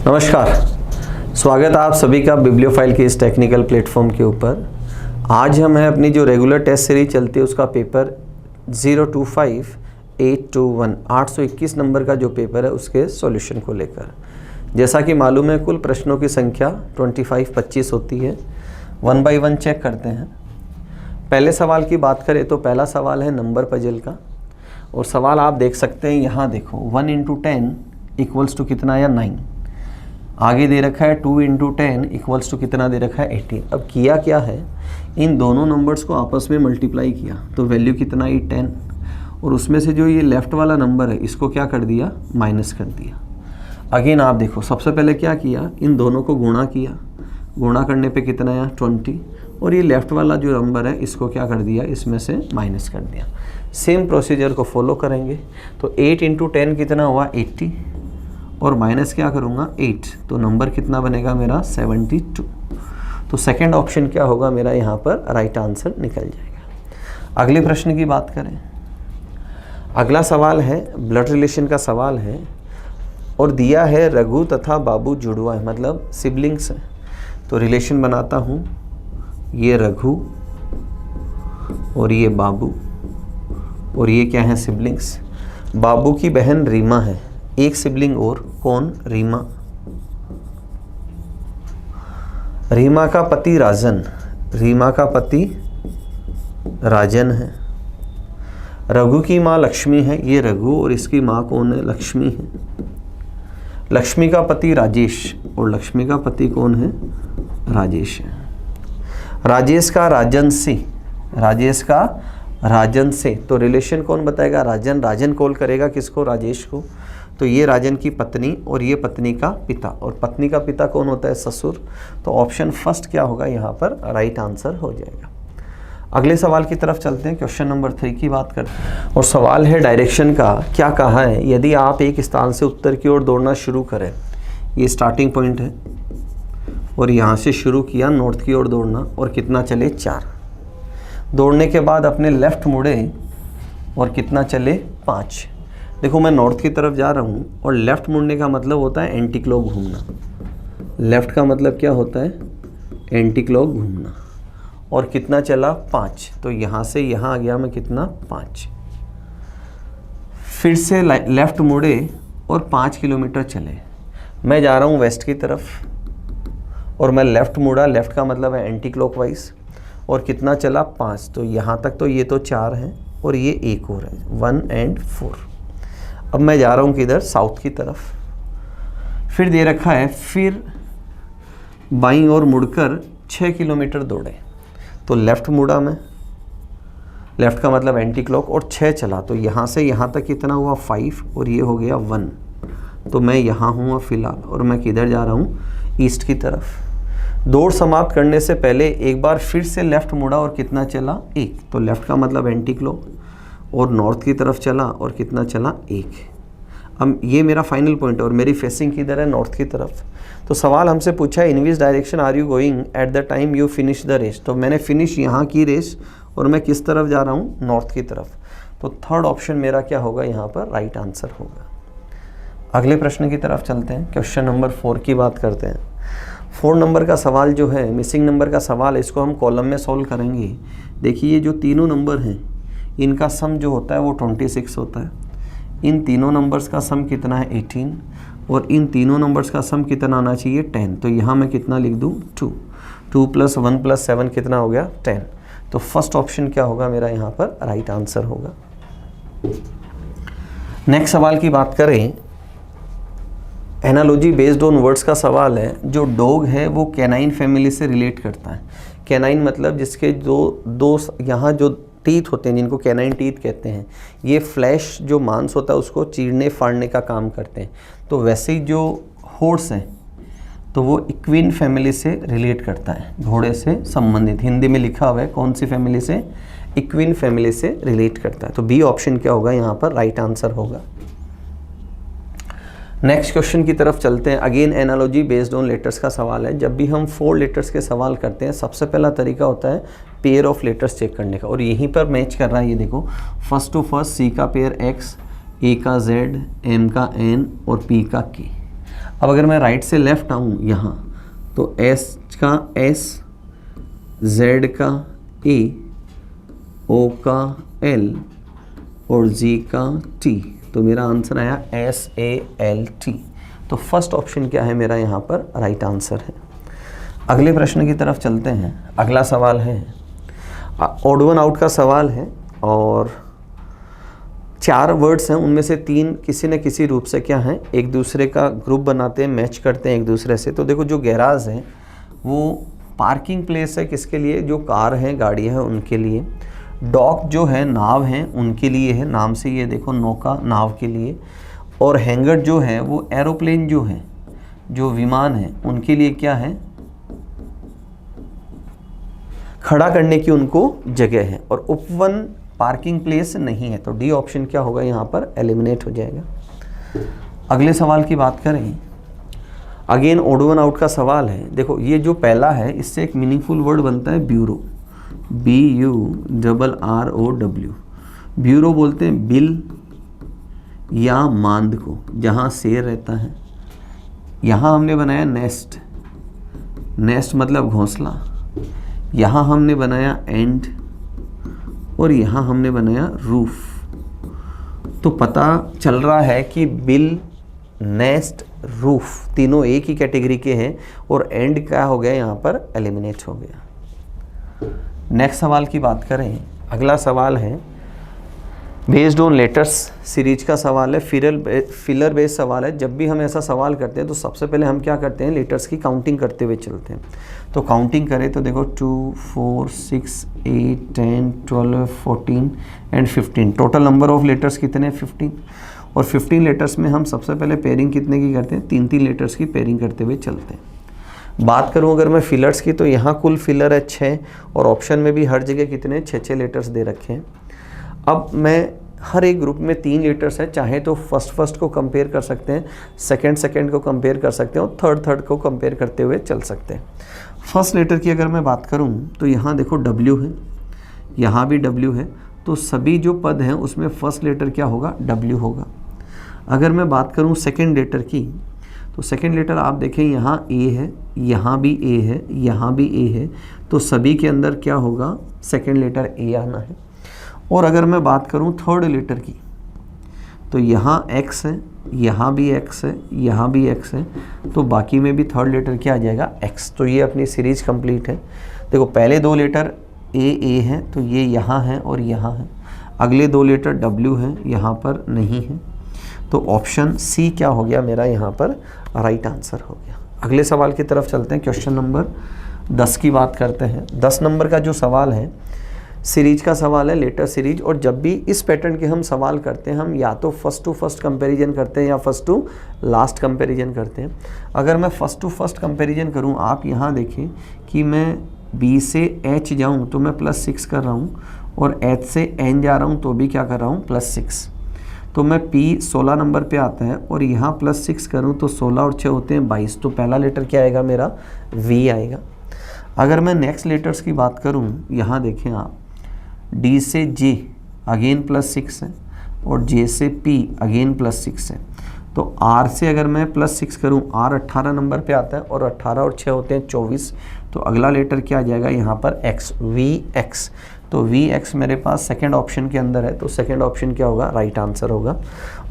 नमस्कार, स्वागत है आप सभी का बिब्लियोफाइल के इस टेक्निकल प्लेटफॉर्म के ऊपर। आज हम हैं अपनी जो रेगुलर टेस्ट सीरीज चलती है उसका पेपर 025821 821 नंबर का जो पेपर है उसके सॉल्यूशन को लेकर। जैसा कि मालूम है कुल प्रश्नों की संख्या 25 होती है। वन बाय वन चेक करते हैं। पहले सवाल की बात करें तो पहला सवाल है नंबर पजल का, और सवाल आप देख सकते हैं यहाँ देखो 1 × 10 इक्वल्स टू कितना या 9। आगे दे रखा है 2 × 10 इक्वल्स टू कितना दे रखा है 18। अब किया क्या है, इन दोनों नंबर्स को आपस में मल्टीप्लाई किया तो वैल्यू कितना आई 10, और उसमें से जो ये लेफ़्ट वाला नंबर है इसको क्या कर दिया, माइनस कर दिया। अगेन आप देखो सबसे पहले क्या किया, इन दोनों को गुणा किया, गुणा करने पे कितना आया 20, और ये लेफ़्ट वाला जो नंबर है इसको क्या कर दिया, इसमें से माइनस कर दिया। सेम प्रोसीजर को फॉलो करेंगे तो 8 × 10 कितना हुआ 80, और माइनस क्या करूँगा 8, तो नंबर कितना बनेगा मेरा 72। तो सेकंड ऑप्शन क्या होगा मेरा, यहाँ पर राइट आंसर निकल जाएगा। अगले प्रश्न की बात करें। अगला सवाल है ब्लड रिलेशन का सवाल है, और दिया है रघु तथा बाबू जुड़वा है, मतलब सिबलिंग्स है। तो रिलेशन बनाता हूँ, ये रघु और ये बाबू, और ये क्या है सिबलिंग्स। बाबू की बहन रीमा है, एक सिबलिंग और, कौन, रीमा। रीमा का पति राजन, रीमा का पति राजन है। रघु की माँ लक्ष्मी है, ये रघु, और इसकी माँ कौन है, लक्ष्मी है। लक्ष्मी का पति राजेश, और लक्ष्मी का पति कौन है, राजेश है। राजेश का राजन से, राजेश का राजन से, तो रिलेशन कौन बताएगा, राजन। राजन कॉल करेगा किसको, राजेश को। तो ये राजन की पत्नी और ये पत्नी का पिता, और पत्नी का पिता कौन होता है, ससुर। तो ऑप्शन फर्स्ट क्या होगा यहाँ पर, राइट आंसर हो जाएगा। अगले सवाल की तरफ चलते हैं। क्वेश्चन नंबर 3 की बात करते हैं, और सवाल है डायरेक्शन का। क्या कहा है, यदि आप एक स्थान से उत्तर की ओर दौड़ना शुरू करें, ये स्टार्टिंग पॉइंट है, और यहाँ से शुरू किया नॉर्थ की ओर दौड़ना, और कितना चले 4। दौड़ने के बाद अपने लेफ़्ट मुड़े और कितना चले 5। देखो मैं नॉर्थ की तरफ जा रहा हूँ, और लेफ़्ट मुड़ने का मतलब होता है एंटी क्लॉक घूमना। लेफ़्ट का मतलब क्या होता है, एंटी क्लॉक घूमना। और कितना चला 5, तो यहाँ से यहाँ आ गया मैं कितना 5। फिर से लेफ़्ट मुड़े और 5 किलोमीटर चले। मैं जा रहा हूँ वेस्ट की तरफ, और मैं लेफ़्ट मुड़ा, लेफ़्ट का मतलब है एंटी क्लॉकवाइज, और कितना चला 5। तो यहाँ तक तो ये तो 4 हैं, और ये एक और है 1 और 4। अब मैं जा रहा हूँ किधर, साउथ की तरफ। फिर दे रखा है, फिर बाईं ओर मुड़कर 6 किलोमीटर दौड़े। तो लेफ़्ट मुड़ा मैं, लेफ़्ट का मतलब एंटी क्लॉक, और 6 चला। तो यहाँ से यहाँ तक कितना हुआ 5, और ये हो गया 1। तो मैं यहाँ हूँ फिलहाल, और मैं किधर जा रहा हूँ, ईस्ट की तरफ। दौड़ समाप्त करने से पहले एक बार फिर से लेफ़्ट मुड़ा, और कितना चला 1। तो लेफ़्ट का मतलब एंटी क्लॉक, और नॉर्थ की तरफ चला, और कितना चला 1। अब ये मेरा फाइनल पॉइंट है, और मेरी फेसिंग किधर है, नॉर्थ की तरफ। तो सवाल हमसे पूछा है in which direction are you going at the time you finish the race. तो मैंने फिनिश यहाँ की रेस, और मैं किस तरफ जा रहा हूँ, नॉर्थ की तरफ। तो थर्ड ऑप्शन मेरा क्या होगा, यहाँ पर राइट आंसर होगा। अगले प्रश्न की तरफ चलते हैं। क्वेश्चन नंबर 4 की बात करते हैं। 4 नंबर का सवाल जो है, मिसिंग नंबर का सवाल है, इसको हम कॉलम में सॉल्व करेंगे। देखिए ये जो तीनों नंबर हैं इनका सम जो होता है वो 26 होता है। इन तीनों नंबर्स का सम कितना है 18, और इन तीनों नंबर्स का सम कितना आना चाहिए 10। तो यहाँ मैं कितना लिख दूँ 2 + 1 + 7 कितना हो गया 10। तो फर्स्ट ऑप्शन क्या होगा मेरा, यहाँ पर राइट आंसर होगा। नेक्स्ट सवाल की बात करें, एनालॉजी बेस्ड ऑन वर्ड्स का सवाल है। जो डॉग है वो कैनाइन फैमिली से रिलेट करता है। कैनाइन मतलब जिसके दो यहाँ जो टीथ होते हैं, जिनको कैनाइन टीथ कहते हैं, ये फ्लैश जो मांस होता है उसको चीरने फाड़ने का काम करते हैं। तो वैसे ही जो हॉर्स हैं तो वो इक्विन फैमिली से रिलेट करता है, घोड़े से संबंधित। हिंदी में लिखा हुआ है कौन सी फैमिली से, इक्विन फैमिली से रिलेट करता है। तो बी ऑप्शन क्या होगा, यहाँ पर राइट आंसर होगा। नेक्स्ट क्वेश्चन की तरफ चलते हैं। Again analogy based on letters का सवाल है। जब भी हम 4 लेटर्स के सवाल करते हैं, सबसे पहला तरीका होता है पेयर ऑफ लेटर्स चेक करने का, और यहीं पर मैच कर रहा है। ये देखो फर्स्ट टू फर्स्ट, सी का पेयर X, ए का Z, M का N और P का K। अब अगर मैं राइट से लेफ्ट आऊँ यहाँ, तो S का S, Z का A, O का L और G का T, तो मेरा आंसर आया SALT। तो फर्स्ट ऑप्शन क्या है मेरा यहाँ पर राइट आंसर है। अगले प्रश्न की तरफ चलते हैं। अगला सवाल है ऑड वन आउट का सवाल है और 4 वर्ड्स हैं, उनमें से 3 किसी न किसी रूप से क्या हैं, एक दूसरे का ग्रुप बनाते हैं, मैच करते हैं एक दूसरे से। तो देखो जो गैराज है वो पार्किंग प्लेस है किसके लिए, जो कार हैं, गाड़ी है उनके लिए। डॉक जो है, नाव है, उनके लिए है, नाम से ये देखो नौका, नाव के लिए। और हैंगर जो है वो एरोप्लेन जो है, जो विमान है, उनके लिए क्या है, खड़ा करने की उनको जगह है। और उपवन पार्किंग प्लेस नहीं है, तो डी ऑप्शन क्या होगा यहाँ पर एलिमिनेट हो जाएगा। अगले सवाल की बात करें, अगेन ऑड वन आउट का सवाल है। देखो ये जो पहला है इससे एक मीनिंगफुल वर्ड बनता है ब्यूरो, BURROW। ब्यूरो बोलते हैं बिल या मांद को, जहाँ शेर रहता है। यहाँ हमने बनाया नेस्ट, नेस्ट मतलब घोंसला। यहाँ हमने बनाया एंड और यहाँ हमने बनाया रूफ। तो पता चल रहा है कि बिल, नेस्ट, रूफ तीनों एक ही कैटेगरी के हैं और एंड क्या हो गया यहाँ पर एलिमिनेट हो गया। नेक्स्ट सवाल की बात करें, अगला सवाल है बेस्ड ऑन लेटर्स सीरीज का सवाल है, फिलर बेस्ड सवाल है। जब भी हम ऐसा सवाल करते हैं तो सबसे पहले हम क्या करते हैं, लेटर्स की काउंटिंग करते हुए चलते हैं। तो काउंटिंग करें तो देखो 2, 4, 6, 8, 10, 12, 14 and 15। Total number of letters कितने, 15। और 15 लेटर्स में हम सबसे पहले पेयरिंग कितने की करते हैं, 3-3 लेटर्स की पेयरिंग करते हुए चलते हैं। बात करूं अगर मैं फिलर्स की, तो यहाँ कुल फिलर है 6 और ऑप्शन में भी हर जगह कितने 6-6 लेटर्स दे रखे हैं। अब मैं हर एक ग्रुप में 3 लेटर्स है, चाहे तो फर्स्ट को कंपेयर कर सकते हैं, सेकंड को कंपेयर कर सकते हैं और थर्ड को कंपेयर करते हुए चल सकते हैं। फर्स्ट लेटर की अगर मैं बात करूं तो यहाँ देखो W है, यहाँ भी W है, तो सभी जो पद हैं उसमें फर्स्ट लेटर क्या होगा, W होगा। अगर मैं बात करूं सेकेंड लेटर की, तो सेकेंड लेटर आप देखें यहाँ A है, यहाँ भी A है, यहाँ भी A है, तो सभी के अंदर क्या होगा, सेकेंड लेटर A आना है। और अगर मैं बात करूं थर्ड लेटर की, तो यहाँ X है, यहाँ भी X है, यहाँ भी X है, तो बाकी में भी थर्ड लेटर क्या आ जाएगा, X। तो ये अपनी सीरीज कंप्लीट है। देखो पहले 2 लेटर A है, तो ये यहाँ है और यहाँ है। अगले 2 लेटर W है, यहाँ पर नहीं है, तो ऑप्शन C क्या हो गया मेरा यहाँ पर राइट आंसर हो गया। अगले सवाल की तरफ चलते हैं, क्वेश्चन नंबर 10 की बात करते हैं। 10 नंबर का जो सवाल है सीरीज का सवाल है, लेटर सीरीज। और जब भी इस पैटर्न के हम सवाल करते हैं, हम या तो फर्स्ट टू फर्स्ट कंपैरिजन करते हैं या फर्स्ट टू लास्ट कंपैरिजन करते हैं। अगर मैं फर्स्ट टू फर्स्ट कंपैरिजन करूं, आप यहाँ देखें कि मैं B से H जाऊं तो मैं +6 कर रहा हूँ और H से N जा रहा हूँ तो भी क्या कर रहा हूँ, +6। तो मैं P 16 नंबर पे आता है और यहाँ +6 करूँ तो 16 और 6 होते हैं 22। तो पहला लेटर क्या आएगा मेरा, V आएगा। अगर मैं नेक्स्ट लेटर्स की बात करूँ, यहाँ देखें आप, D से J अगेन +6 है और J से P अगेन +6 है। तो R से अगर मैं +6 करूँ, R 18 नंबर पे आता है और 18 और 6 होते हैं 24। तो अगला लेटर क्या आ जाएगा यहाँ पर, X, VX। तो VX मेरे पास सेकंड ऑप्शन के अंदर है, तो सेकंड ऑप्शन क्या होगा, राइट आंसर होगा।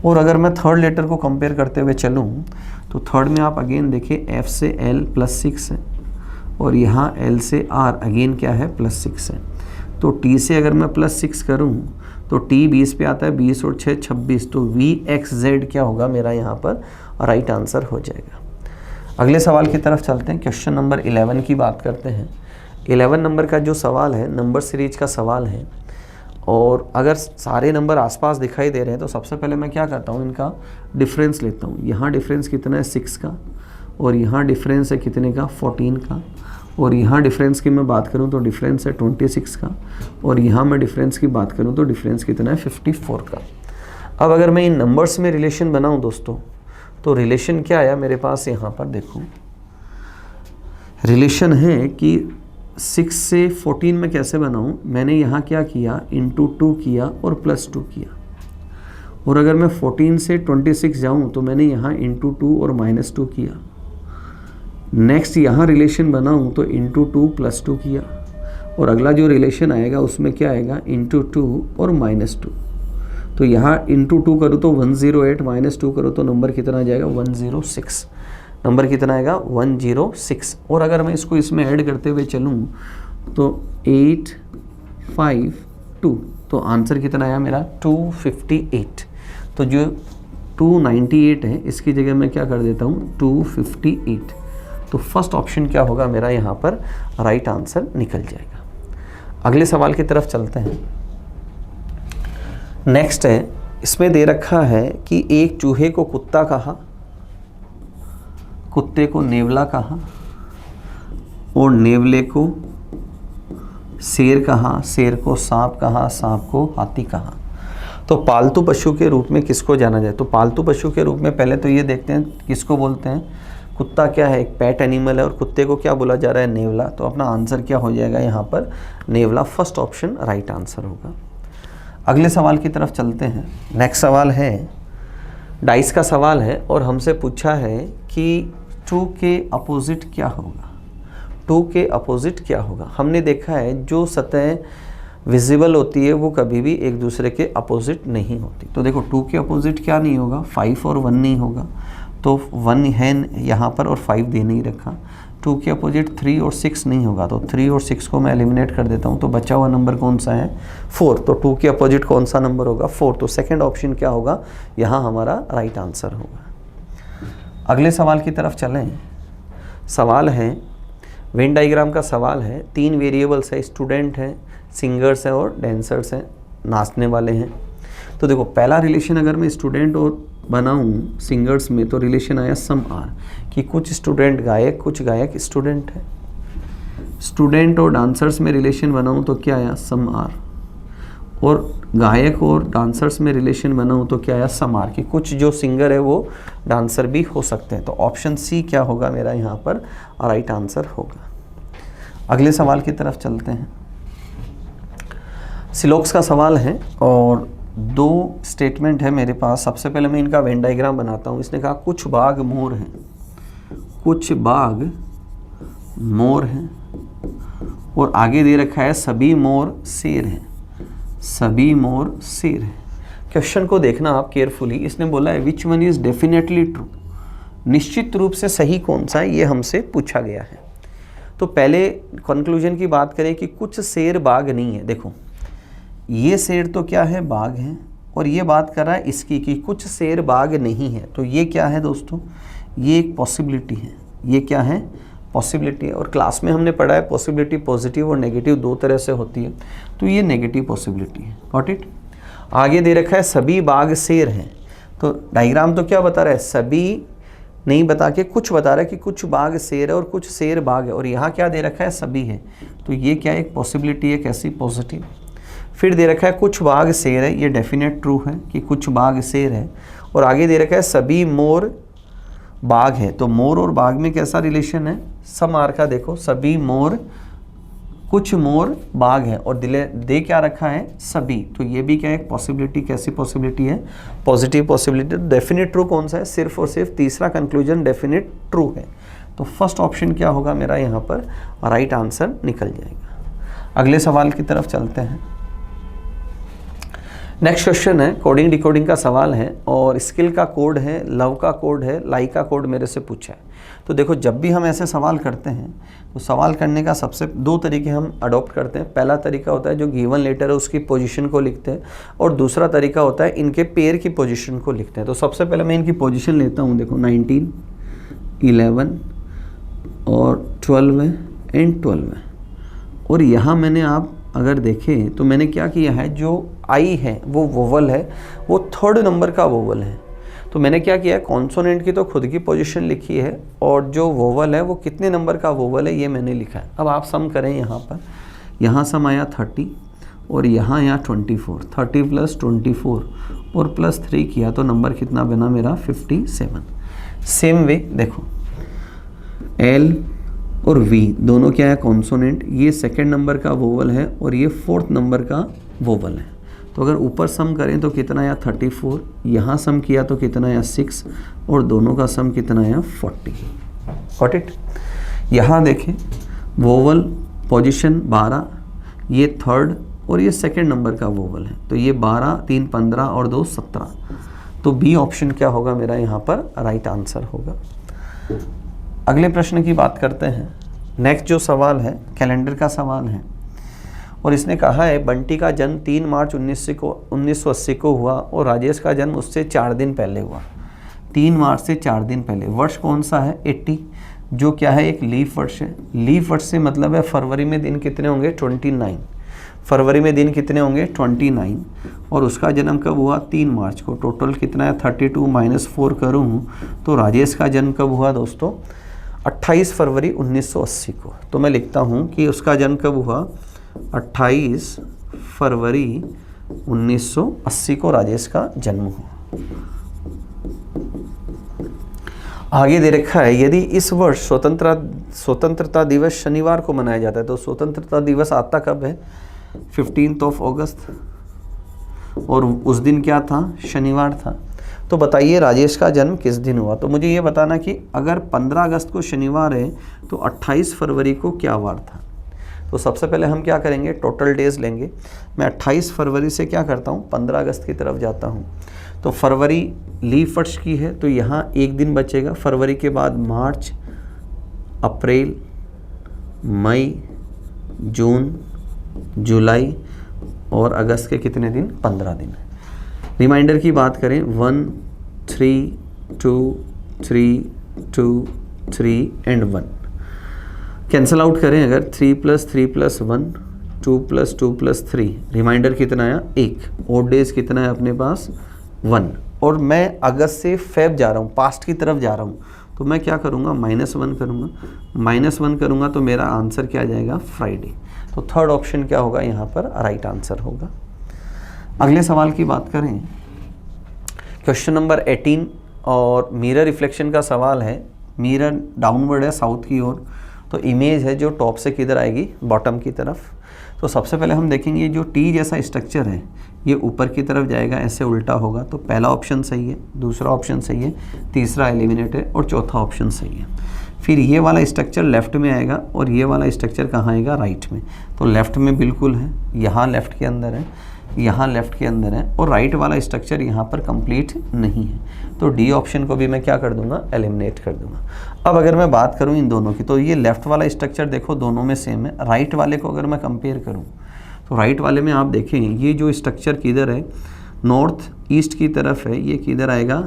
और अगर मैं थर्ड लेटर को कंपेयर करते हुए चलूँ, तो थर्ड में आप अगेन देखिए F से L +6 है और यहाँ L से R अगेन क्या है, +6 है। तो T से अगर मैं +6 करूँ तो T 20 पे आता है, 20 और 6 26। तो VXZ क्या होगा मेरा यहाँ पर राइट आंसर हो जाएगा। अगले सवाल की तरफ चलते हैं, क्वेश्चन नंबर 11 की बात करते हैं। 11 नंबर का जो सवाल है नंबर सीरीज का सवाल है और अगर सारे नंबर आसपास दिखाई दे रहे हैं तो सबसे पहले मैं क्या करता हूँ, इनका डिफरेंस लेता हूँ। यहाँ डिफरेंस कितना है, 6 का, और यहाँ डिफरेंस है कितने का, 14 का, और यहाँ डिफरेंस की मैं बात करूँ तो डिफरेंस है 26 का, और यहाँ मैं डिफरेंस की बात करूँ तो डिफरेंस कितना है, 54 का। अब अगर मैं इन नंबर्स में रिलेशन बनाऊँ दोस्तों, तो रिलेशन क्या आया मेरे पास, यहाँ पर देखो रिलेशन है कि 6 से 14 में कैसे बनाऊँ। मैंने यहाँ क्या किया, × 2 किया और +2 किया, और अगर मैं 14 से 26 जाऊँ तो मैंने यहाँ इंटू 2 और -2 किया। नेक्स्ट यहाँ रिलेशन बनाऊँ तो इंटू 2 + 2 किया, और अगला जो रिलेशन आएगा उसमें क्या आएगा, इंटू 2 और -2। तो यहाँ इंटू 2 करूँ तो 108, -2 करूँ तो नंबर कितना आ जाएगा, 106। नंबर कितना आएगा, 106। और अगर मैं इसको इसमें ऐड करते हुए चलूँ तो 852, तो आंसर कितना आया मेरा, 258। तो जो 298 है इसकी जगह मैं क्या कर देता हूँ, 258। तो फर्स्ट ऑप्शन क्या होगा मेरा यहाँ पर, राइट आंसर निकल जाएगा। अगले सवाल की तरफ चलते हैं। नेक्स्ट है, इसमें दे रखा है कि एक चूहे को कुत्ता कहा, कुत्ते को नेवला कहा, और नेवले को शेर कहा, शेर को सांप कहा, सांप को हाथी कहा। तो पालतू पशु के रूप में किसको जाना जाए, तो पालतू पशु के रूप में पहले तो ये देखते हैं किसको बोलते हैं। कुत्ता क्या है, एक पेट एनिमल है, और कुत्ते को क्या बोला जा रहा है, नेवला। तो अपना आंसर क्या हो जाएगा यहाँ पर, नेवला। फर्स्ट ऑप्शन राइट आंसर होगा। अगले सवाल की तरफ चलते हैं। नेक्स्ट सवाल है, डाइस का सवाल है, और हमसे पूछा है कि 2 के अपोजिट क्या होगा। 2 के अपोजिट क्या होगा। हमने देखा है जो सतह विजिबल होती है वो कभी भी एक दूसरे के अपोजिट नहीं होती। तो देखो 2 के अपोजिट क्या नहीं होगा, 5 और 1 नहीं होगा। तो 1 है यहाँ पर और 5 दे नहीं रखा। 2 के अपोजिट 3 और 6 नहीं होगा, तो 3 और 6 को मैं एलिमिनेट कर देता हूँ। तो बचा हुआ नंबर कौन सा है, 4। तो 2 के अपोजिट कौन सा नंबर होगा, 4। तो सेकंड ऑप्शन क्या होगा, यहाँ हमारा राइट आंसर होगा। अगले सवाल की तरफ चलें। सवाल है, वेन डायग्राम का सवाल है। 3 वेरिएबल्स है, स्टूडेंट हैं, सिंगर्स हैं और डांसर्स हैं, नाचने वाले हैं। तो देखो पहला रिलेशन अगर मैं स्टूडेंट और बनाऊं सिंगर्स में, तो रिलेशन आया सम आर, कि कुछ स्टूडेंट गायक, कुछ गायक स्टूडेंट है। स्टूडेंट और डांसर्स में रिलेशन बनाऊं तो क्या आया, सम आर। और गायक और डांसर्स में रिलेशन बनाऊं तो क्या आया, सम आर, कि कुछ जो सिंगर है वो डांसर भी हो सकते हैं। तो ऑप्शन सी क्या होगा मेरा यहाँ पर राइट आंसर होगा। अगले सवाल की तरफ चलते हैं। सिलोक्स का सवाल है और 2 स्टेटमेंट है मेरे पास। सबसे पहले मैं इनका वेन डायग्राम बनाता हूँ। इसने कहा कुछ बाघ मोर हैं, कुछ बाघ मोर हैं, और आगे दे रखा है सभी मोर शेर हैं, सभी मोर शेर हैं। क्वेश्चन को देखना आप केयरफुली। इसने बोला है which one is definitely true, निश्चित रूप से सही कौन सा है, ये हमसे पूछा गया है। तो पहले कंक्लूजन की बात करें कि कुछ शेर बाघ नहीं है। देखो ये शेर तो क्या है, बाघ है, और ये बात कर रहा है इसकी कि कुछ शेर बाघ नहीं है। तो ये क्या है दोस्तों, ये एक पॉसिबिलिटी है। ये क्या है, पॉसिबिलिटी है। और क्लास में हमने पढ़ा है पॉसिबिलिटी पॉजिटिव और नेगेटिव 2 तरह से होती है। तो ये नेगेटिव पॉसिबिलिटी है। Got it. आगे दे रखा है सभी बाघ शेर हैं। तो डायग्राम तो क्या बता रहा है, सभी नहीं बता के कुछ बता रहा है कि कुछ बाघ शेर है और कुछ शेर बाघ है, और यहाँ क्या दे रखा है, सभी है। तो ये क्या एक पॉसिबिलिटी है, कैसी, पॉजिटिव। फिर दे रखा है कुछ बाघ शेर है, ये डेफिनेट ट्रू है कि कुछ बाघ शेर है। और आगे दे रखा है सभी मोर बाघ है। तो मोर और बाघ में कैसा रिलेशन है, सम आर का। देखो सभी मोर, कुछ मोर बाघ है, और दे क्या रखा है, सभी। तो ये भी क्या है, एक पॉसिबिलिटी। कैसी पॉसिबिलिटी है, पॉजिटिव पॉसिबिलिटी। डेफिनेट ट्रू कौन सा है, सिर्फ और सिर्फ तीसरा कंक्लूजन डेफिनेट ट्रू है। तो फर्स्ट ऑप्शन क्या होगा मेरा यहाँ पर राइट आंसर निकल जाएगा। अगले सवाल की तरफ चलते हैं। नेक्स्ट क्वेश्चन है, कोडिंग डिकोडिंग का सवाल है, और स्किल का कोड है, लव का कोड है, लाई का कोड मेरे से पूछा है। तो देखो जब भी हम ऐसे सवाल करते हैं तो सवाल करने का सबसे 2 तरीके हम अडॉप्ट करते हैं। पहला तरीका होता है जो गिवन लेटर है उसकी पोजीशन को लिखते हैं, और दूसरा तरीका होता है इनके पेयर की पोजीशन को लिखते हैं। तो सबसे पहले मैं इनकी पोजीशन लेता हूँ। देखो 19, 11 और 12 एंड 12, और यहाँ मैंने आप अगर देखें तो मैंने क्या किया है, जो आई है वो वोवल है, वो 3rd नंबर का वोवल है। तो मैंने क्या किया है, कॉन्सोनेंट की तो खुद की पोजीशन लिखी है, और जो वोवल है वो कितने नंबर का वोवल है ये मैंने लिखा है। अब आप सम करें यहाँ पर, यहाँ सम आया 30 और यहाँ 24, 30 + 24 और +3 किया तो नंबर कितना बना मेरा 57। सेम वे देखो एल और वी दोनों क्या है, कॉन्सोनेंट। ये 2nd नंबर का वोवल है और ये 4th नंबर का वोवल है। तो अगर ऊपर सम करें तो कितना आया 34, यहाँ सम किया तो कितना आया 6 और दोनों का सम कितना आया 40। Got it. यहाँ देखें वोवल पोजीशन 12, ये थर्ड और ये सेकंड नंबर का वोवल है, तो ये 12, 3 15 और 2 17, तो बी ऑप्शन क्या होगा मेरा यहाँ पर राइट आंसर होगा। अगले प्रश्न की बात करते हैं। नेक्स्ट जो सवाल है कैलेंडर का सवाल है और इसने कहा है बंटी का जन्म 3 मार्च 1980 को हुआ और राजेश का जन्म उससे 4 दिन पहले हुआ। 3 मार्च से 4 दिन पहले, वर्ष कौन सा है 80, जो क्या है एक लीफ वर्ष है। लीफ वर्ष से मतलब है फरवरी में दिन कितने होंगे 29, फरवरी में दिन कितने होंगे 29 और उसका जन्म कब हुआ 3 मार्च को। टोटल कितना है 32 माइनस 4 करूँ तो राजेश का जन्म कब हुआ दोस्तों 28 फरवरी 1980 को। तो मैं लिखता हूँ कि उसका जन्म कब हुआ 28 फरवरी 1980 को राजेश का जन्म हुआ। आगे दे रखा है यदि इस वर्ष स्वतंत्रता दिवस शनिवार को मनाया जाता है तो स्वतंत्रता दिवस आता कब है 15 अगस्त और उस दिन क्या था शनिवार था। तो बताइए राजेश का जन्म किस दिन हुआ। तो मुझे ये बताना कि अगर 15 अगस्त को शनिवार है तो 28 फरवरी को क्या वार था। तो सबसे पहले हम क्या करेंगे टोटल डेज लेंगे। मैं 28 फरवरी से क्या करता हूँ 15 अगस्त की तरफ जाता हूँ। तो फरवरी लीफ वर्ष की है तो यहाँ एक दिन बचेगा। फरवरी के बाद मार्च, अप्रैल, मई, जून, जुलाई और अगस्त के कितने दिन 15 दिन। रिमाइंडर की बात करें 1 3 2 3 2 3 एंड 1 कैंसल आउट करें अगर 3 + 3 + 1 2 + 2 + 3 रिमाइंडर कितना आया 1। और डेज कितना है अपने पास 1 और मैं अगस्त से फेब जा रहा हूँ पास्ट की तरफ जा रहा हूँ तो मैं क्या करूँगा -1 करूँगा। -1 करूँगा तो मेरा आंसर क्या आ जाएगा फ्राइडे। तो थर्ड ऑप्शन क्या होगा यहाँ पर राइट आंसर होगा। अगले सवाल की बात करें क्वेश्चन नंबर 18 और मिरर रिफ्लेक्शन का सवाल है। मिरर डाउनवर्ड है साउथ की ओर तो इमेज है जो टॉप से किधर आएगी बॉटम की तरफ। तो सबसे पहले हम देखेंगे जो टी जैसा स्ट्रक्चर है ये ऊपर की तरफ जाएगा ऐसे उल्टा होगा तो पहला ऑप्शन सही है, दूसरा ऑप्शन सही है, तीसरा एलिमिनेट है और चौथा ऑप्शन सही है। फिर ये वाला स्ट्रक्चर लेफ़्ट में आएगा और ये वाला स्ट्रक्चर कहाँ आएगा राइट में। तो लेफ़्ट में बिल्कुल है, यहाँ लेफ़्ट के अंदर है, यहाँ लेफ़्ट के अंदर है और राइट वाला स्ट्रक्चर यहाँ पर कंप्लीट नहीं है। तो डी ऑप्शन को भी मैं क्या कर दूंगा एलिमिनेट कर दूंगा। अब अगर मैं बात करूँ इन दोनों की तो ये लेफ़्ट वाला स्ट्रक्चर देखो दोनों में सेम है। राइट वाले को अगर मैं कंपेयर करूँ तो राइट वाले में आप देखें ये जो स्ट्रक्चर किधर है नॉर्थ ईस्ट की तरफ है, ये किधर आएगा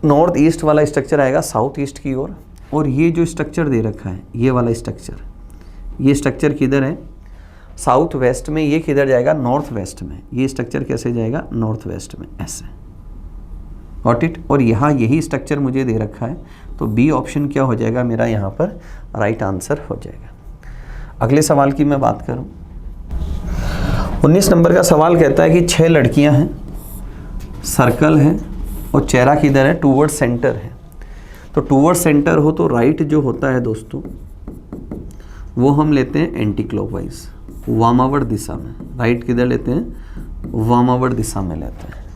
नॉर्थ ईस्ट वाला स्ट्रक्चर आएगा साउथ ईस्ट की ओर। और ये जो स्ट्रक्चर दे रखा है ये वाला स्ट्रक्चर, ये स्ट्रक्चर किधर है साउथ वेस्ट में, ये किधर जाएगा नॉर्थ वेस्ट में। ये स्ट्रक्चर कैसे जाएगा नॉर्थ वेस्ट में ऐसे। Got it. और यहाँ यही स्ट्रक्चर मुझे दे रखा है तो बी ऑप्शन क्या हो जाएगा मेरा यहाँ पर राइट आंसर हो जाएगा। अगले सवाल की मैं बात करूँ 19 नंबर का सवाल कहता है कि 6 लड़कियाँ हैं, सर्कल है और चेहरा किधर है टूवर्ड सेंटर है। तो टूवर्ड सेंटर हो तो राइट जो होता है दोस्तों वो हम लेते हैं एंटी क्लॉकवाइज वामावर्त दिशा में। राइट किधर लेते हैं वामावर्त दिशा में लेते हैं।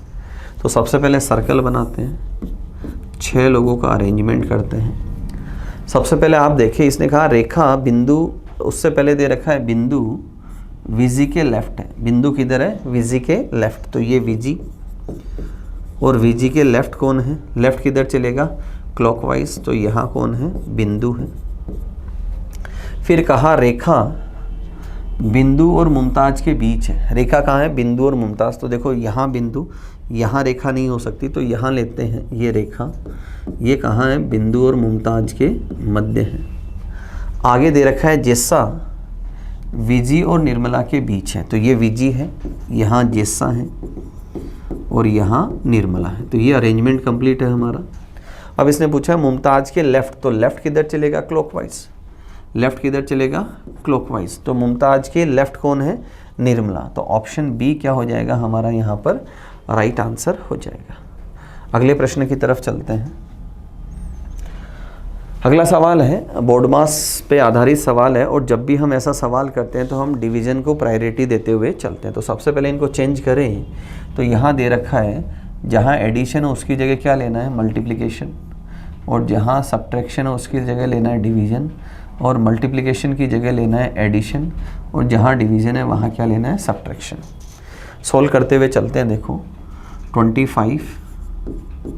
तो सबसे पहले सर्कल बनाते हैं, 6 लोगों का अरेंजमेंट करते हैं। सबसे पहले आप देखिए इसने कहा रेखा बिंदु, उससे पहले दे रखा है बिंदु वीजी के लेफ्ट है। बिंदु किधर है वीजी के लेफ्ट, तो ये वीजी और वीजी के लेफ्ट कौन है, लेफ्ट किधर चलेगा क्लॉकवाइज, तो यहाँ कौन है बिंदु है। फिर कहा रेखा बिंदु और मुमताज के बीच है। रेखा कहाँ है बिंदु और मुमताज, तो देखो यहाँ बिंदु, यहाँ रेखा नहीं हो सकती तो यहाँ लेते हैं ये रेखा। ये कहाँ है बिंदु और मुमताज के मध्य है। आगे दे रखा है जेस्सा विजी और निर्मला के बीच है, तो ये विजी है, यहाँ जेस्सा है और यहाँ निर्मला है। तो ये अरेंजमेंट कंप्लीट है हमारा। अब इसने पूछा मुमताज के लेफ्ट, तो लेफ्ट किधर चलेगा क्लॉकवाइज, लेफ्ट किधर चलेगा क्लॉकवाइज। तो मुमताज के लेफ्ट कौन है निर्मला, तो ऑप्शन बी क्या हो जाएगा हमारा यहाँ पर राइट आंसर हो जाएगा। अगले प्रश्न की तरफ चलते हैं। अगला सवाल है बोर्ड मास पे आधारित सवाल है, और जब भी हम ऐसा सवाल करते हैं तो हम डिवीज़न को प्रायोरिटी देते हुए चलते हैं। तो सबसे पहले इनको चेंज करें। तो यहाँ दे रखा है जहाँ एडिशन है उसकी जगह क्या लेना है, मल्टीप्लिकेशन, और जहाँ सब्ट्रैक्शन है उसकी जगह लेना है डिवीज़न, और मल्टीप्लिकेशन की जगह लेना है एडिशन, और जहाँ डिवीज़न है वहाँ क्या लेना है, सब्ट्रैक्शन। सोल्व करते हुए चलते हैं। देखो 25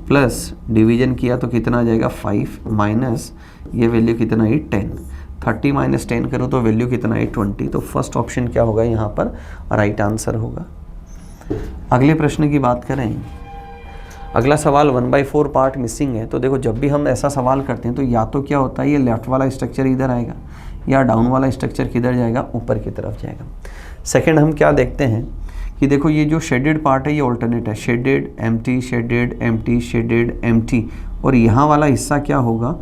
प्लस डिवीज़न किया तो कितना आ जाएगा 5, माइनस ये वैल्यू कितना है 10, 30 माइनस 10 करूँ तो वैल्यू कितना है 20। तो फर्स्ट ऑप्शन क्या होगा यहाँ पर, राइट आंसर होगा। अगले प्रश्न की बात करें। अगला सवाल 1/4 पार्ट मिसिंग है। तो देखो जब भी हम ऐसा सवाल करते हैं तो या तो क्या होता है, ये लेफ्ट वाला स्ट्रक्चर इधर आएगा, या डाउन वाला स्ट्रक्चर किधर जाएगा, ऊपर की तरफ जाएगा। सेकंड हम क्या देखते हैं कि देखो ये जो शेडेड पार्ट है ये ऑल्टरनेट है, shaded empty, shaded empty, shaded empty, और यहाँ वाला हिस्सा क्या होगा,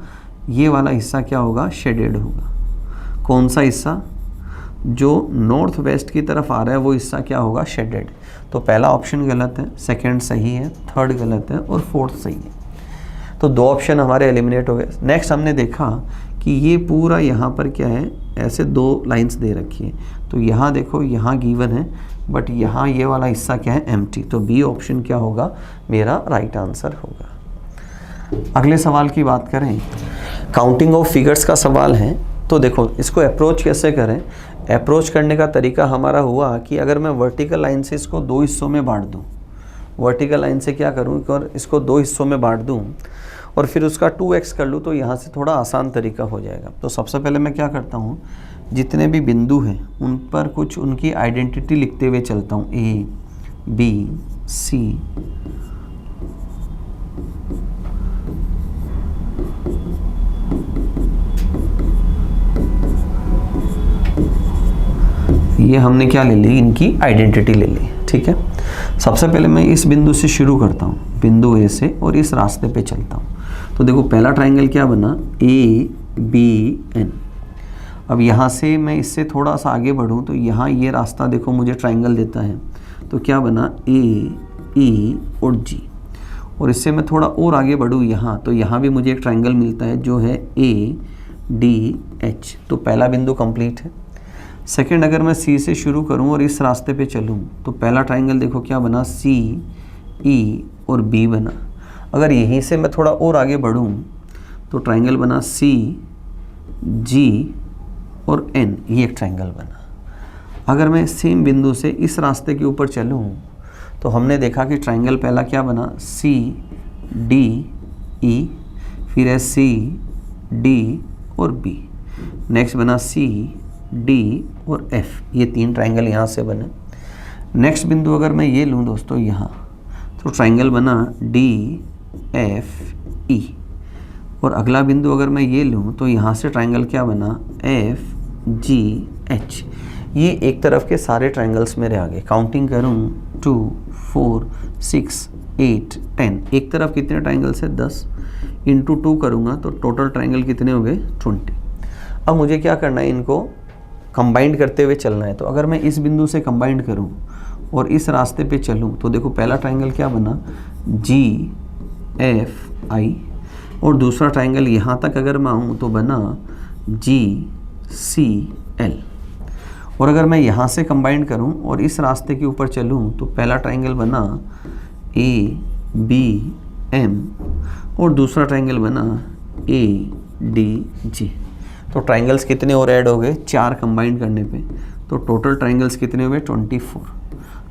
ये वाला हिस्सा क्या होगा, शेडेड होगा। कौन सा हिस्सा, जो नॉर्थ वेस्ट की तरफ आ रहा है वो हिस्सा क्या होगा, शेडेड। तो पहला ऑप्शन गलत है, सेकंड सही है, थर्ड गलत है, और फोर्थ सही है। तो दो ऑप्शन हमारे एलिमिनेट हो गए। नेक्स्ट हमने देखा कि ये पूरा यहाँ पर क्या है, ऐसे दो लाइंस दे रखी है। तो यहाँ देखो यहाँ गिवन है, बट यहाँ ये वाला हिस्सा क्या है, एम्प्टी। तो बी ऑप्शन क्या होगा, मेरा राइट आंसर होगा। अगले सवाल की बात करें, काउंटिंग ऑफ फिगर्स का सवाल है। तो देखो इसको अप्रोच कैसे करें। अप्रोच करने का तरीका हमारा हुआ कि अगर मैं वर्टिकल लाइन से इसको दो हिस्सों में बांट दूं, वर्टिकल लाइन से क्या करूं, और इसको दो हिस्सों में बांट दूं और फिर उसका 2x कर लूं, तो यहाँ से थोड़ा आसान तरीका हो जाएगा। तो सबसे पहले मैं क्या करता हूँ, जितने भी बिंदु हैं उन पर कुछ उनकी आइडेंटिटी लिखते हुए चलता हूँ, A, B, C, ये हमने क्या ले ली, इनकी आइडेंटिटी ले ली। ठीक है, सबसे पहले मैं इस बिंदु से शुरू करता हूँ, बिंदु ए से, और इस रास्ते पे चलता हूँ। तो देखो पहला ट्राइंगल क्या बना, ABN। अब यहाँ से मैं इससे थोड़ा सा आगे बढ़ूँ तो यहाँ ये रास्ता देखो मुझे ट्राइंगल देता है। तो क्या बना, AE और G। और इससे मैं थोड़ा और आगे बढ़ूँ यहाँ, तो यहाँ भी मुझे एक ट्राइंगल मिलता है जो है ADH। तो पहला बिंदु कंप्लीट है। सेकंड, अगर मैं C से शुरू करूं और इस रास्ते पे चलूं तो पहला ट्राइंगल देखो क्या बना, CE और B बना। अगर यहीं से मैं थोड़ा और आगे बढ़ूं तो ट्राइंगल बना CG और N, ये एक ट्राइंगल बना। अगर मैं सेम बिंदु से इस रास्ते के ऊपर चलूं तो हमने देखा कि ट्राइंगल पहला क्या बना, CDE, फिर है CD और B, नेक्स्ट बना CD और F, ये तीन ट्राइंगल यहाँ से बने। नेक्स्ट बिंदु अगर मैं ये लूँ दोस्तों यहाँ, तो ट्राइंगल बना DFE। और अगला बिंदु अगर मैं ये लूँ तो यहाँ से ट्राइंगल क्या बना, FGH। ये एक तरफ के सारे ट्राइंगल्स मेरे आ गए। काउंटिंग करूँ 2, 4, 6, 8, 10। एक तरफ कितने ट्राइंगल्स है, 10 इंटू 2 करूँगा तो टोटल ट्राइंगल कितने हो गए, 20। अब मुझे क्या करना है, इनको कंबाइंड करते हुए चलना है। तो अगर मैं इस बिंदु से कंबाइंड करूं और इस रास्ते पे चलूं तो देखो पहला ट्राइंगल क्या बना, GFI, और दूसरा ट्राइंगल यहाँ तक अगर मैं आऊँ तो बना GCL। और अगर मैं यहाँ से कंबाइंड करूं और इस रास्ते के ऊपर चलूं तो पहला ट्राइंगल बना ABM और दूसरा ट्राइंगल बना ADG। तो ट्राइंगल्स कितने और ऐड हो गए, 4 कंबाइंड करने पे, तो टोटल ट्राइंगल्स कितने हुए, 24।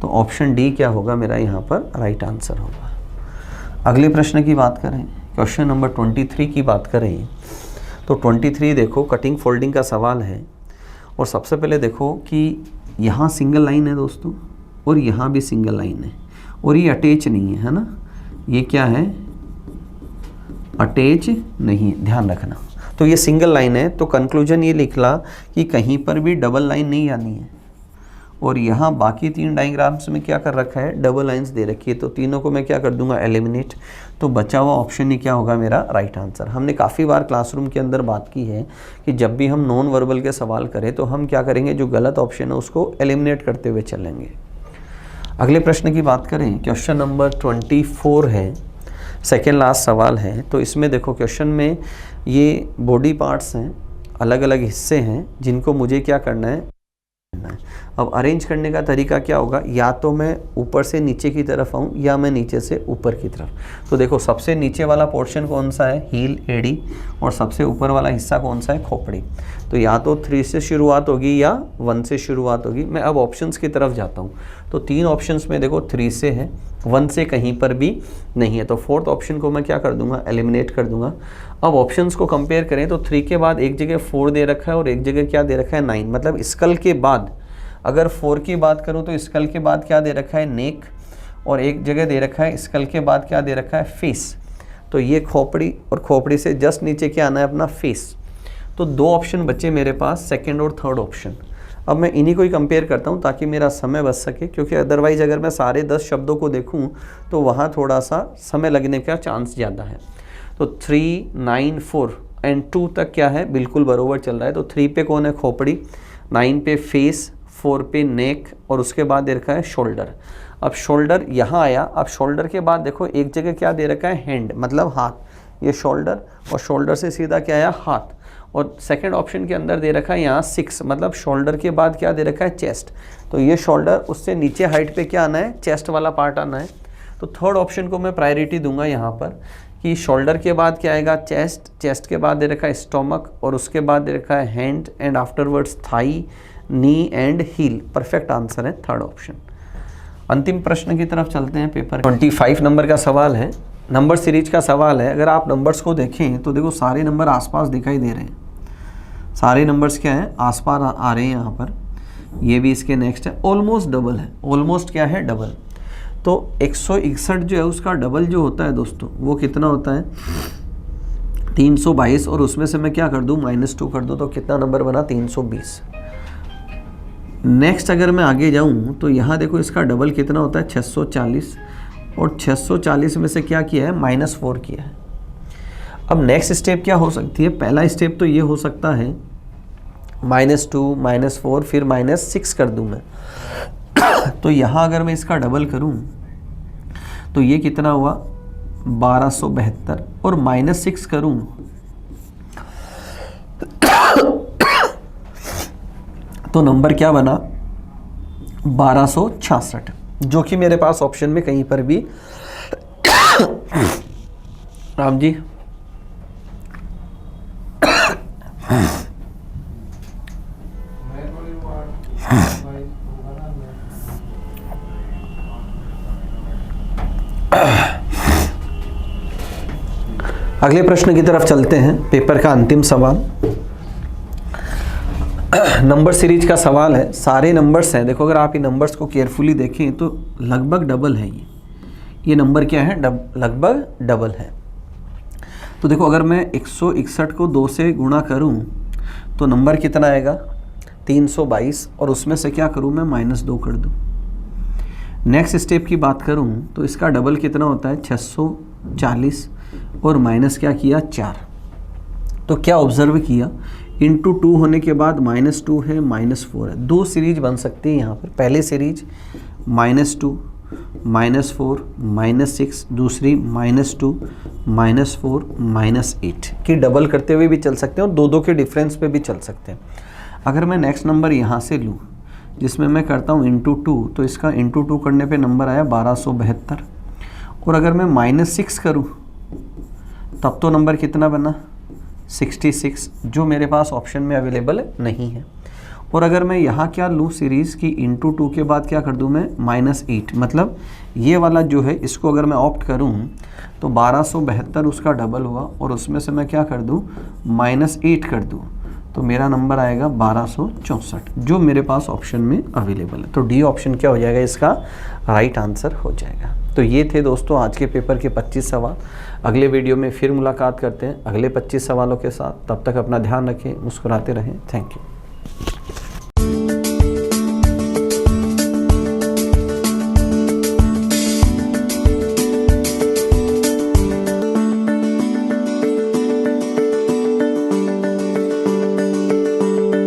तो ऑप्शन डी क्या होगा, मेरा यहाँ पर राइट आंसर होगा। अगले प्रश्न की बात करें, क्वेश्चन नंबर 23 की बात करें तो 23 देखो कटिंग फोल्डिंग का सवाल है। और सबसे पहले देखो कि यहाँ सिंगल लाइन है दोस्तों, और यहाँ भी सिंगल लाइन है, और ये अटैच नहीं है ना, ये क्या है, अटैच नहीं है, ध्यान रखना। तो ये सिंगल लाइन है, तो कंक्लूजन ये निकला कि कहीं पर भी डबल लाइन नहीं आनी है। और यहाँ बाकी 3 डायग्राम्स में क्या कर रखा है, डबल लाइंस दे रखी है, तो तीनों को मैं क्या कर दूंगा, एलिमिनेट। तो बचा हुआ ऑप्शन ही क्या होगा, मेरा राइट आंसर। हमने काफ़ी बार क्लासरूम के अंदर बात की है कि जब भी हम नॉन वर्बल के सवाल करें तो हम क्या करेंगे, जो गलत ऑप्शन है उसको एलिमिनेट करते हुए चलेंगे। अगले प्रश्न की बात करें, क्वेश्चन नंबर 24 है, सेकेंड लास्ट सवाल है। तो इसमें देखो क्वेश्चन में ये बॉडी पार्ट्स हैं, अलग अलग हिस्से हैं जिनको मुझे क्या करना है। अब अरेंज करने का तरीका क्या होगा, या तो मैं ऊपर से नीचे की तरफ आऊँ या मैं नीचे से ऊपर की तरफ। तो देखो सबसे नीचे वाला पोर्शन कौन सा है, हील एडी, और सबसे ऊपर वाला हिस्सा कौन सा है, खोपड़ी। तो या तो 3 से शुरुआत होगी या 1 से शुरुआत होगी। मैं अब ऑप्शंस की तरफ जाता हूँ। तो 3 ऑप्शंस में देखो 3 से है, 1 से कहीं पर भी नहीं है। तो 4th ऑप्शन को मैं क्या कर दूंगा, एलिमिनेट कर दूंगा। अब ऑप्शंस को कंपेयर करें तो 3 के बाद एक जगह 4 दे रखा है और एक जगह क्या दे रखा है, 9। मतलब स्कल के बाद अगर 4 की बात करूं तो स्कल के बाद क्या दे रखा है, नेक, और एक जगह दे रखा है स्कल के बाद क्या दे रखा है, फेस। तो ये खोपड़ी, और खोपड़ी से जस्ट नीचे क्या आना है, अपना फेस। तो 2 ऑप्शन बचे मेरे पास, सेकंड और थर्ड ऑप्शन। अब मैं इन्हीं को ही कंपेयर करता हूँ ताकि मेरा समय बच सके, क्योंकि अदरवाइज अगर मैं सारे 10 शब्दों को देखूँ तो वहाँ थोड़ा सा समय लगने का चांस ज़्यादा है। तो 3, 9, 4 एंड 2 तक क्या है, बिल्कुल बरोबर चल रहा है। तो 3 पे कौन है, खोपड़ी, 9 पे फेस, 4 पे नेक, और उसके बाद दे रखा है शोल्डर। अब शोल्डर यहाँ आया। अब शोल्डर के बाद देखो एक जगह क्या दे रखा है, हैंड, मतलब हाथ। ये शोल्डर, और शोल्डर से सीधा क्या आया, हाथ। और सेकंड ऑप्शन के अंदर दे रखा है यहाँ 6, मतलब शोल्डर के बाद क्या दे रखा है, चेस्ट। तो ये शोल्डर, उससे नीचे हाइट पे क्या आना है, चेस्ट वाला पार्ट आना है। तो थर्ड ऑप्शन को मैं प्रायोरिटी दूंगा यहाँ पर, कि शोल्डर के बाद क्या आएगा, चेस्ट, चेस्ट के बाद दे रखा है स्टोमक, और उसके बाद दे रखा है hand, and afterwards thigh, knee and heel. Perfect answer है थर्ड ऑप्शन। अंतिम प्रश्न की तरफ चलते हैं। पेपर 25 नंबर का सवाल है, नंबर सीरीज का सवाल है। अगर आप नंबर्स को देखें तो देखो सारे नंबर आसपास दिखाई दे रहे हैं। सारे नंबर्स क्या हैं, आसपास आ रहे हैं यहाँ पर। ये भी इसके नेक्स्ट है, ऑलमोस्ट डबल है। ऑलमोस्ट क्या है, डबल। तो 161 जो है उसका डबल जो होता है दोस्तों, वो कितना होता है, 322, और उसमें से मैं क्या कर दूँ, -2 कर दूँ, तो कितना नंबर बना, 320। नेक्स्ट अगर मैं आगे जाऊं तो यहाँ देखो इसका डबल कितना होता है, 640, और 640 में से क्या किया है, -4 किया है। अब नेक्स्ट स्टेप क्या हो सकती है, पहला स्टेप तो ये हो सकता है -2, -4, फिर -6 कर दूं मैं। तो यहाँ अगर मैं इसका डबल करूं तो ये कितना हुआ, 1272, और -6 करूं तो नंबर क्या बना, 1266, जो कि मेरे पास ऑप्शन में कहीं पर भी राम जी अगले प्रश्न की तरफ चलते हैं। पेपर का अंतिम सवाल नंबर सीरीज का सवाल है। सारे नंबर्स हैं, देखो अगर आप इन नंबर्स को केयरफुली देखें तो लगभग डबल है। ये नंबर क्या है, लगभग डबल है। तो देखो अगर मैं 161 को 2 से गुणा करूं तो नंबर कितना आएगा, 322, और उसमें से क्या करूं मैं, -2 कर दूं। नेक्स्ट स्टेप की बात करूं तो इसका डबल कितना होता है, 640, और माइनस क्या किया, 4। तो क्या ऑब्जर्व किया, इंटू 2 होने के बाद -2 है, -4 है। 2 सीरीज बन सकती है यहाँ पर। पहली सीरीज -2, -4, -6, दूसरी -2, -4, -8 की डबल करते हुए भी चल सकते हैं, और 2-2 के डिफरेंस पे भी चल सकते हैं। अगर मैं नेक्स्ट नंबर यहाँ से लूँ जिसमें मैं करता हूँ इंटू 2, तो इसका इंटू 2 करने पे नंबर आया 1272, और अगर मैं -6 करूँ तब तो नंबर कितना बना, 66, जो मेरे पास ऑप्शन में अवेलेबल नहीं है। और अगर मैं यहाँ क्या लूँ सीरीज़ की, इंटू 2 के बाद क्या कर दूँ मैं, -8, मतलब ये वाला जो है इसको अगर मैं ऑप्ट करूँ तो 1272 उसका डबल हुआ, और उसमें से मैं क्या कर दूँ, -8 कर दूँ, तो मेरा नंबर आएगा 1264, जो मेरे पास ऑप्शन में अवेलेबल है। तो डी ऑप्शन क्या हो जाएगा, इसका राइट आंसर हो जाएगा। तो ये थे दोस्तों आज के पेपर के 25 सवाल। अगले वीडियो में फिर मुलाकात करते हैं अगले 25 सवालों के साथ। तब तक अपना ध्यान रखें, मुस्कुराते रहें। Thank you.